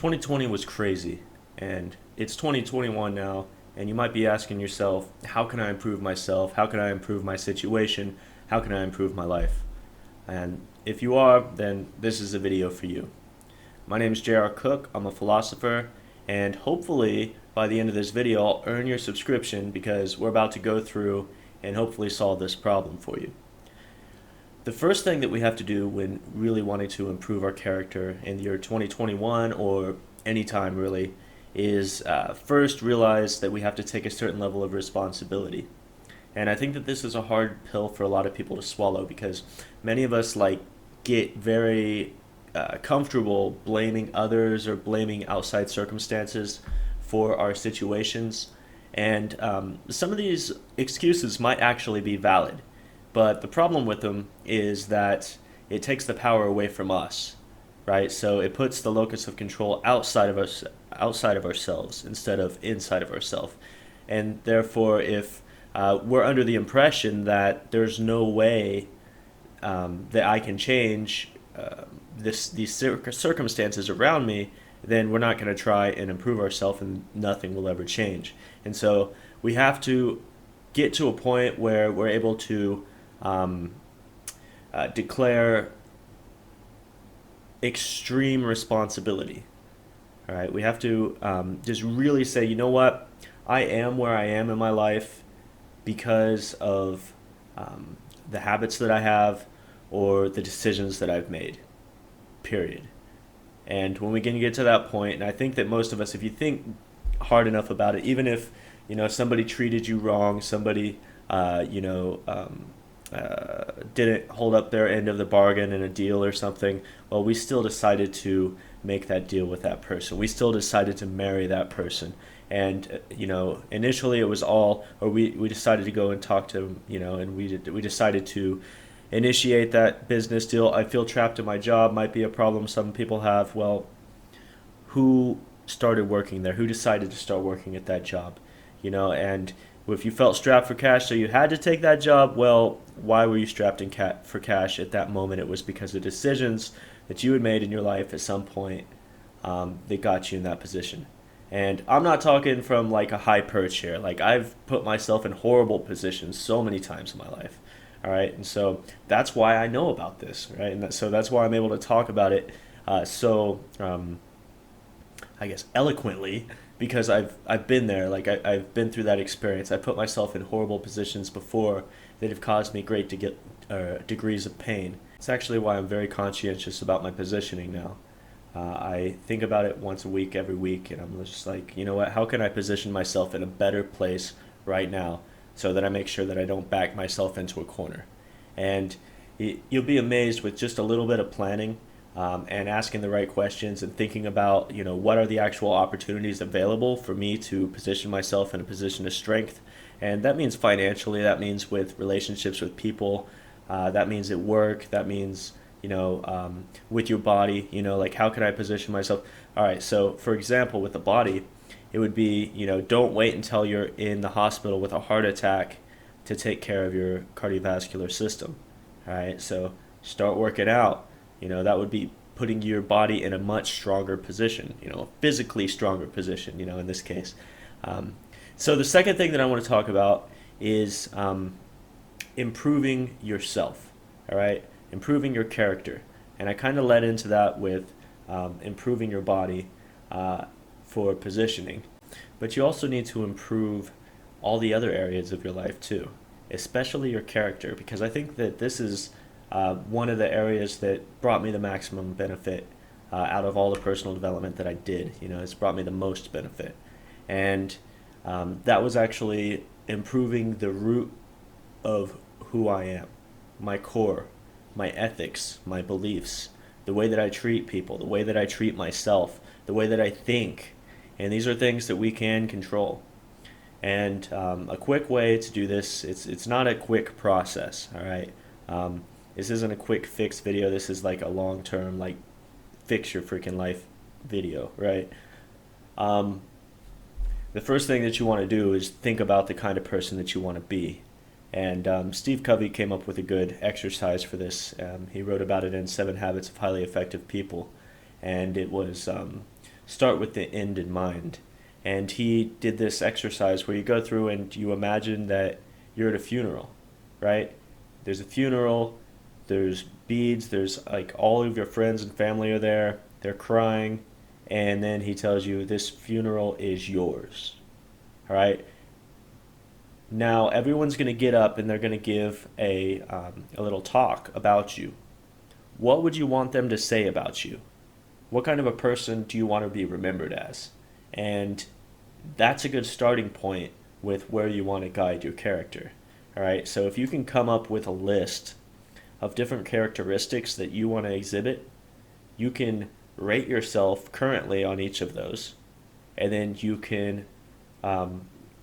2020 was crazy, and it's 2021 now, and you might be asking yourself, how can I improve myself? How can I improve my situation? How can I improve my life? And if you are, then this is a video for you. My name is J.R. Cook. I'm a philosopher, and hopefully by the end of this video, I'll earn your subscription because we're about to go through and hopefully solve this problem for you. The first thing that we have to do when really wanting to improve our character in the year 2021 or any time really is first realize that we have to take a certain level of responsibility. And I think that this is a hard pill for a lot of people to swallow because many of us get very comfortable blaming others or blaming outside circumstances for our situations. And some of these excuses might actually be valid. But the problem with them is that it takes the power away from us, right? So it puts the locus of control outside of us, outside of ourselves, instead of inside of ourselves. And therefore, if we're under the impression that there's no way that I can change these circumstances around me, then we're not going to try and improve ourselves, and nothing will ever change. And so we have to get to a point where we're able to declare extreme responsibility. All right, we have to just really say, you know what, I am where I am in my life because of the habits that I have or the decisions that I've made. Period. And when we can get to that point, and I think that most of us, if you think hard enough about it, even if somebody treated you wrong, somebody didn't hold up their end of the bargain in a deal or something, well, we still decided to make that deal with that person. We still decided to marry that person. And, initially it was all, or we decided to go and talk to, and we decided to initiate that business deal. I feel trapped in my job, might be a problem some people have. Well, who started working there? Who decided to start working at that job? And if you felt strapped for cash, so you had to take that job, well, why were you strapped for cash at that moment? It was because of decisions that you had made in your life at some point that got you in that position. And I'm not talking from a high perch here. I've put myself in horrible positions so many times in my life. All right, and so that's why I know about this, right? And so that's why I'm able to talk about it I guess eloquently, because I've been there. I've been through that experience. I put myself in horrible positions before that have caused me great degrees of pain. It's actually why I'm very conscientious about my positioning now. I think about it once a week, every week, and I'm just like, you know what? How can I position myself in a better place right now so that I make sure that I don't back myself into a corner? And you'll be amazed with just a little bit of planning. And asking the right questions and thinking about, what are the actual opportunities available for me to position myself in a position of strength. And that means financially, that means with relationships with people, that means at work, that means, with your body, how can I position myself? All right, so for example, with the body, it would be, don't wait until you're in the hospital with a heart attack to take care of your cardiovascular system. All right, so start working out. That would be putting your body in a much stronger position, physically stronger position, in this case. So the second thing that I want to talk about is improving yourself, all right? Improving your character. And I kind of led into that with improving your body for positioning. But you also need to improve all the other areas of your life too, especially your character, because I think that this is one of the areas that brought me the maximum benefit out of all the personal development that I did. It's brought me the most benefit. And that was actually improving the root of who I am, my core, my ethics, my beliefs, the way that I treat people, the way that I treat myself, the way that I think. And these are things that we can control. And a quick way to do this, it's not a quick process, all right? This isn't a quick fix video. This is a long-term, fix your freaking life video, right? The first thing that you want to do is think about the kind of person that you want to be. And Steve Covey came up with a good exercise for this. He wrote about it in 7 Habits of Highly Effective People. And it was start with the end in mind. And he did this exercise where you go through and you imagine that you're at a funeral, right? There's a funeral, there's beads, there's like all of your friends and family are there, they're crying, and then he tells you this funeral is yours. All right. Now everyone's going to get up and they're going to give a little talk about you. What would you want them to say about you? What kind of a person do you want to be remembered as? And that's a good starting point with where you want to guide your character. All right. So if you can come up with a list of different characteristics that you want to exhibit, you can rate yourself currently on each of those, and then um,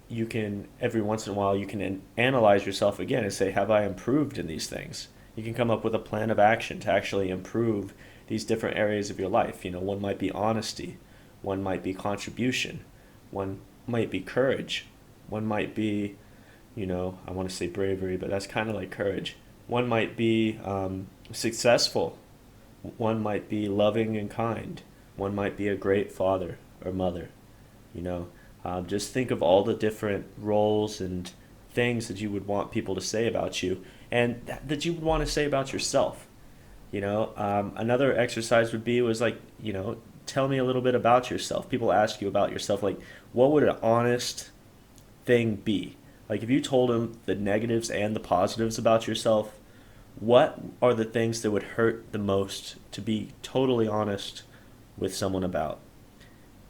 you can every once in a while you can analyze yourself again and say, have I improved in these things? You can come up with a plan of action to actually improve these different areas of your life. One might be honesty, one might be contribution, one might be courage, one might be, I want to say bravery, but that's kind of like courage. One might be successful. One might be loving and kind. One might be a great father or mother. You know, just think of all the different roles and things that you would want people to say about you, and that you would want to say about yourself. Another exercise would be was like, tell me a little bit about yourself. People ask you about yourself, like, what would an honest thing be? Like, if you told them the negatives and the positives about yourself, what are the things that would hurt the most to be totally honest with someone about?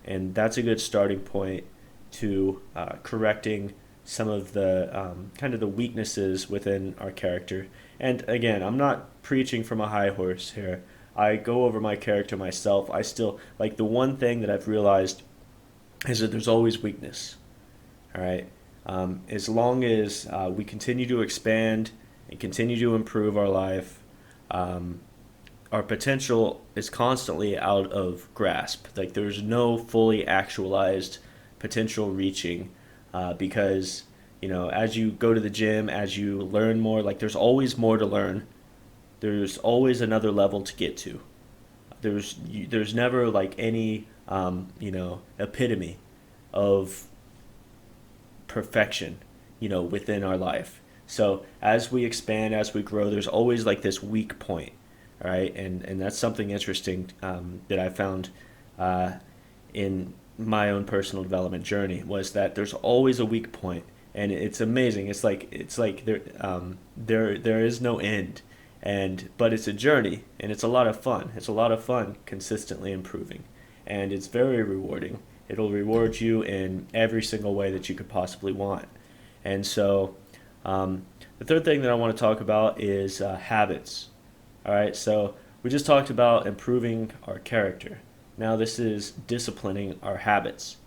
And that's a good starting point to correcting some of the kind of the weaknesses within our character. And again, I'm not preaching from a high horse here. I go over my character myself. I still, like, the one thing that I've realized is that there's always weakness. All right. As long as we continue to expand and continue to improve our life, our potential is constantly out of grasp. Like, there's no fully actualized potential reaching, because as you go to the gym, as you learn more, like, there's always more to learn. There's always another level to get to. There's never like any epitome of perfection, within our life. So as we expand, as we grow, there's always like this weak point, all right? And that's something interesting that I found in my own personal development journey, was that there's always a weak point, and it's amazing. It's like there is no end, but it's a journey, and it's a lot of fun. It's a lot of fun consistently improving, and it's very rewarding. It'll reward you in every single way that you could possibly want. And so the third thing that I want to talk about is habits. All right, so we just talked about improving our character. Now this is disciplining our habits.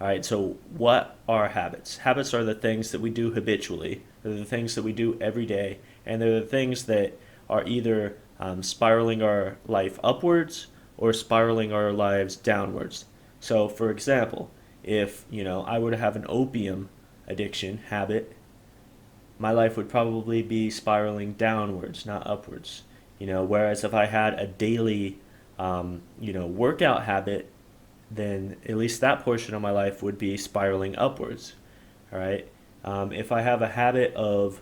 All right, so what are habits? Habits are the things that we do habitually. They're the things that we do every day, and they're the things that are either spiraling our life upwards or spiraling our lives downwards. So, for example, if I were to have an opium addiction habit, my life would probably be spiraling downwards, not upwards. Whereas if I had a daily, workout habit, then at least that portion of my life would be spiraling upwards. All right. If I have a habit of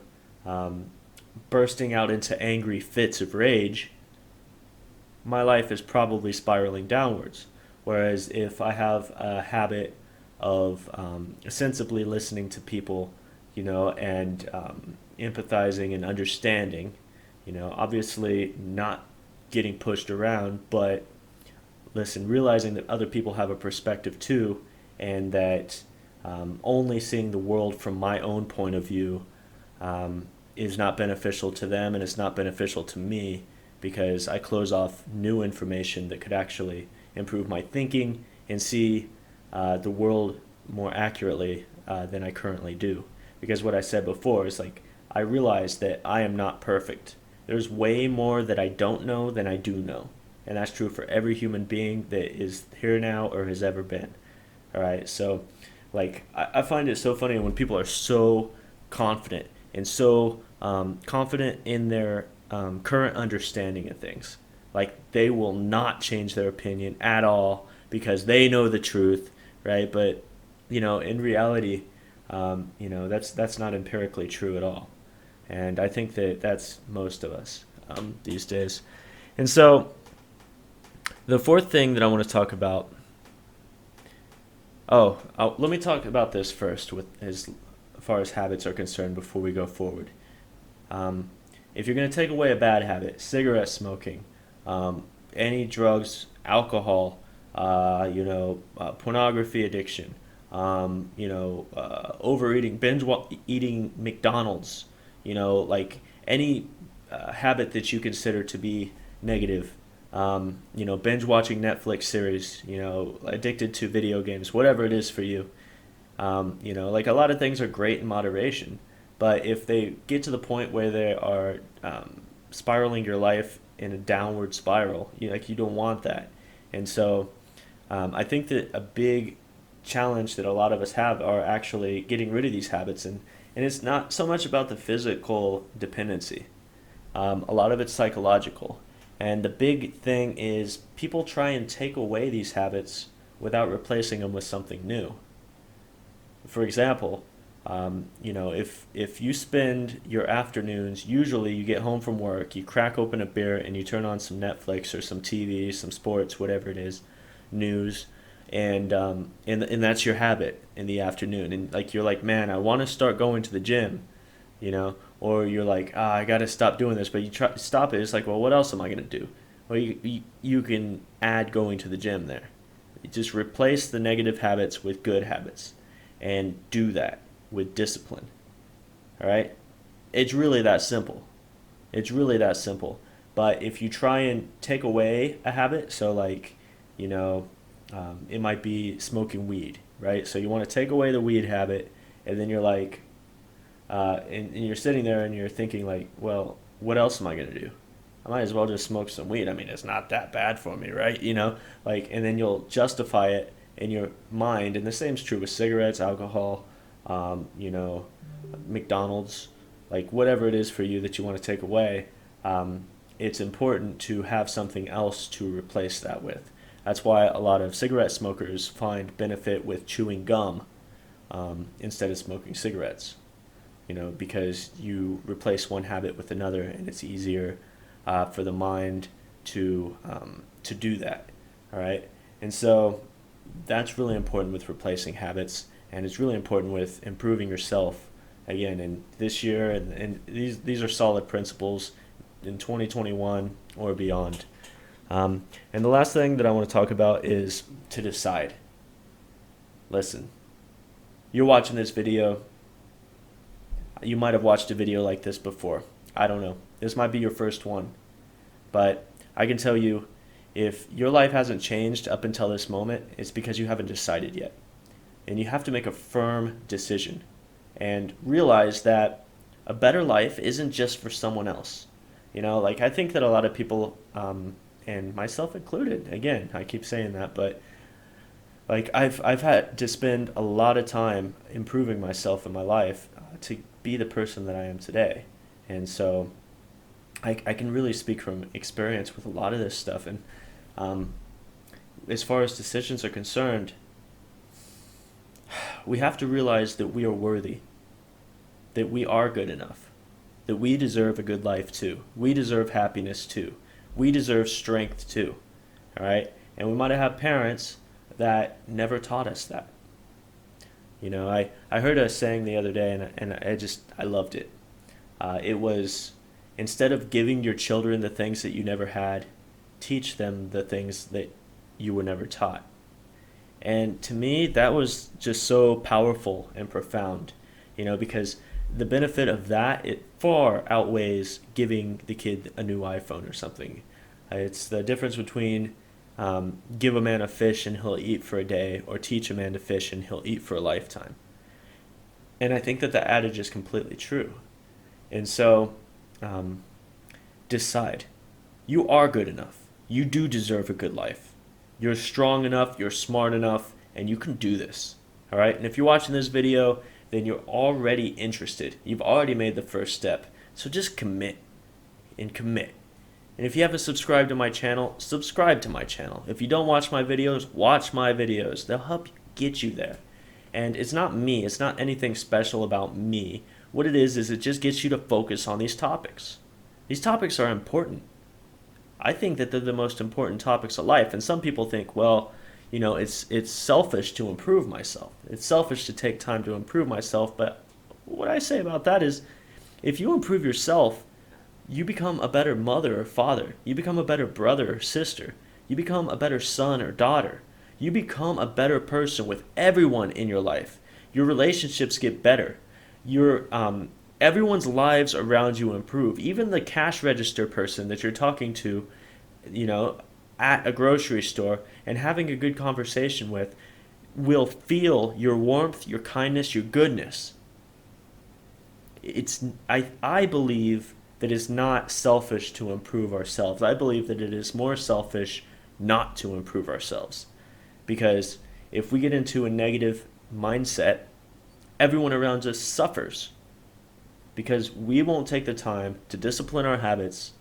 bursting out into angry fits of rage, my life is probably spiraling downwards. Whereas if I have a habit of sensibly listening to people, and empathizing and understanding, obviously not getting pushed around, but realizing that other people have a perspective too, and that only seeing the world from my own point of view is not beneficial to them, and it's not beneficial to me, because I close off new information that could actually improve my thinking and see the world more accurately than I currently do. Because what I said before is, like, I realize that I am not perfect. There's way more that I don't know than I do know. And that's true for every human being that is here now or has ever been. All right. So, like, I find it so funny when people are so confident and so confident in their current understanding of things. Like, they will not change their opinion at all, because they know the truth, right? But in reality, that's not empirically true at all. And I think that that's most of us these days. And so the fourth thing that I want to talk about. Let me talk about this first, with as far as habits are concerned, before we go forward. Um, if you're going to take away a bad habit, cigarette smoking, any drugs, alcohol, pornography addiction, overeating, eating McDonald's, like any habit that you consider to be negative, binge watching Netflix series, addicted to video games, whatever it is for you. Like a lot of things are great in moderation, but if they get to the point where they are spiraling your life in a downward spiral, you don't want that. And so I think that a big challenge that a lot of us have are actually getting rid of these habits, and it's not so much about the physical dependency. A lot of it's psychological. And the big thing is people try and take away these habits without replacing them with something new. For example, if you spend your afternoons, usually you get home from work, you crack open a beer, and you turn on some Netflix or some TV, some sports, whatever it is, news, and that's your habit in the afternoon. And like you're like, man, I want to start going to the gym, or you're like, I got to stop doing this, but you try to stop it. It's like, well, what else am I going to do? Well, you can add going to the gym there. You just replace the negative habits with good habits, and do that with discipline. All right? It's really that simple. It's really that simple. But if you try and take away a habit, so like, it might be smoking weed, right? So you want to take away the weed habit, and then you're like, and you're sitting there and you're thinking like, well, what else am I going to do? I might as well just smoke some weed. I mean, it's not that bad for me, right? And then you'll justify it in your mind. And the same is true with cigarettes, alcohol, McDonald's, like whatever it is for you that you want to take away. It's important to have something else to replace that with. That's why a lot of cigarette smokers find benefit with chewing gum instead of smoking cigarettes. Because you replace one habit with another, and it's easier for the mind to do that. All right, and so that's really important with replacing habits, and it's really important with improving yourself. Again, in this year, and these are solid principles in 2021 or beyond. And the last thing that I want to talk about is to decide. Listen, you're watching this video. You might have watched a video like this before. I don't know. This might be your first one. But I can tell you, if your life hasn't changed up until this moment, it's because you haven't decided yet. And you have to make a firm decision and realize that a better life isn't just for someone else. Like I think that a lot of people, and myself included, again, I keep saying that, but like I've had to spend a lot of time improving myself in my life to be the person that I am today. And so I can really speak from experience with a lot of this stuff. And as far as decisions are concerned, we have to realize that we are worthy, that we are good enough, that we deserve a good life too. We deserve happiness too. We deserve strength too. All right? And we might have had parents that never taught us that. I heard a saying the other day, and I loved it. It was, instead of giving your children the things that you never had, teach them the things that you were never taught. And to me, that was just so powerful and profound, because the benefit of that, it far outweighs giving the kid a new iPhone or something. It's the difference between give a man a fish and he'll eat for a day, or teach a man to fish and he'll eat for a lifetime. And I think that the adage is completely true. And so, decide. You are good enough. You do deserve a good life. You're strong enough, you're smart enough, and you can do this. All right? And if you're watching this video, then you're already interested. You've already made the first step. So just commit and commit. And if you haven't subscribed to my channel, subscribe to my channel. If you don't watch my videos, watch my videos. They'll help get you there. And it's not me, it's not anything special about me. What it is it just gets you to focus on these topics. These topics are important. I think that they're the most important topics of life. And some people think, well, it's selfish to improve myself. It's selfish to take time to improve myself. But what I say about that is, if you improve yourself, you become a better mother or father. You become a better brother or sister. You become a better son or daughter. You become a better person with everyone in your life. Your relationships get better. Everyone's lives around you improve. Even the cash register person that you're talking to, at a grocery store and having a good conversation with will feel your warmth, your kindness, your goodness. I believe that it's not selfish to improve ourselves. I believe that it is more selfish not to improve ourselves. Because if we get into a negative mindset, everyone around us suffers. Because we won't take the time to discipline our habits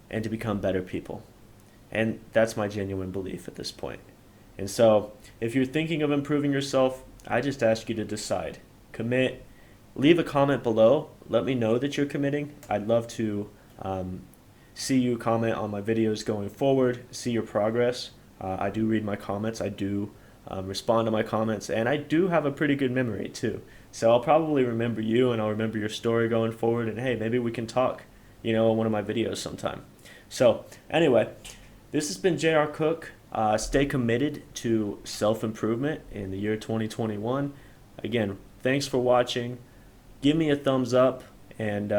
and to become better people. And that's my genuine belief at this point. And so, if you're thinking of improving yourself, I just ask you to decide. Commit. Leave a comment below. Let me know that you're committing. I'd love to see you comment on my videos going forward, see your progress. I do read my comments. I do respond to my comments. And I do have a pretty good memory, too. So I'll probably remember you, and I'll remember your story going forward. And, hey, maybe we can talk, in one of my videos sometime. So, anyway, this has been JR Cook. Stay committed to self-improvement in the year 2021. Again, thanks for watching. Give me a thumbs up, and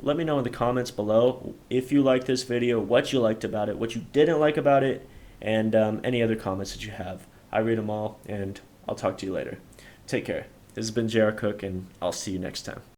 let me know in the comments below if you liked this video, what you liked about it, what you didn't like about it, and any other comments that you have. I read them all, and I'll talk to you later. Take care. This has been JR Cook, and I'll see you next time.